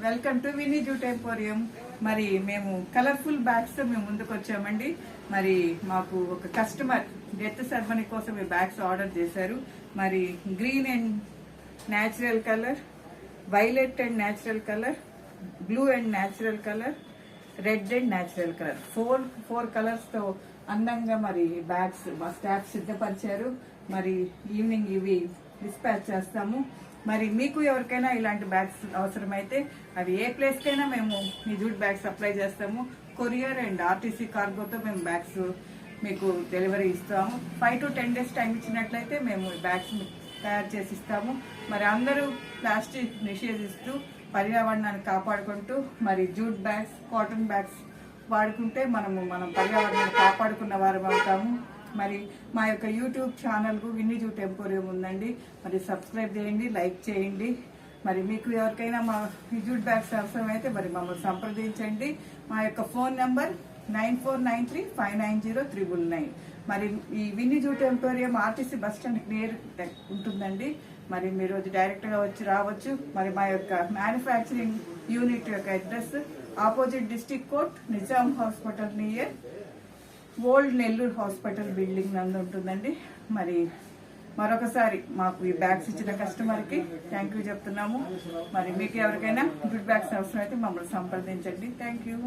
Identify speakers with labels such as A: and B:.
A: Welcome to Vini jute emporium. మరి మేము colourful bags తో మేము ముందుకు వచ్చామండి. మరి మాకు ఒక కస్టమర్ డెత్ సెరమనీ కోసం ఈ బ్యాగ్స్ ఆర్డర్ చేశారు. మరి green and natural colour, violet and natural colour, blue and natural colour, red and natural colour, four colours తో అందంగా మరి బ్యాగ్స్ మా స్టాఫ్ సిద్ధపరిచారు. మరి ఈవినింగ్ ఇవి డిస్పాచ్ చేస్తాము. మరి మీకు ఎవరికైనా ఇలాంటి బ్యాగ్స్ అవసరమైతే అవి ఏ ప్లేస్ కైనా మేము మీ జూట్ బ్యాగ్స్ సప్లై చేస్తాము. కొరియర్ అండ్ ఆర్టీసీ కార్గోతో మేము బ్యాగ్స్ మీకు డెలివరీ ఇస్తాము. 5 to 10 days టైం ఇచ్చినట్లయితే మేము బ్యాగ్స్ తయారు చేసి ఇస్తాము. మరి అందరూ ప్లాస్టిక్ నిషేధిస్తూ పర్యావరణాన్ని కాపాడుకుంటూ మరి జూట్ బ్యాగ్స్, కాటన్ బ్యాగ్స్ వాడుకుంటే మనం పర్యావరణాన్ని కాపాడుకున్న వారం అవుతాము. మరి మా యొక్క యూట్యూబ్ ఛానల్కు విన్నీ జూట్ ఎంపోరియం ఉందండి. మరి సబ్స్క్రైబ్ చేయండి, లైక్ చేయండి. మరి మీకు ఎవరికైనా మా జూట్ బ్యాగ్స్ అవసరమైతే మరి మమ్మల్ని సంప్రదించండి. మా యొక్క ఫోన్ నెంబర్ 9493590399. మరి ఈ Vinny jute emporium RTC bus stand near ఉంటుందండి. మరి మీరు డైరెక్ట్గా రావచ్చు. మరి మా యొక్క మ్యానుఫ్యాక్చరింగ్ యూనిట్ యొక్క address opposite district court, Nizam hospital near old Nellore hospital building నందు ఉంటుందండి. మరి మరొకసారి మాకు ఈ బ్యాగ్స్ ఇచ్చిన కస్టమర్కి థ్యాంక్ యూ చెప్తున్నాము. మరి మీకు ఎవరికైనా జూట్ బ్యాగ్స్ అవసరమైతే మమ్మల్ని సంప్రదించండి. Thank you.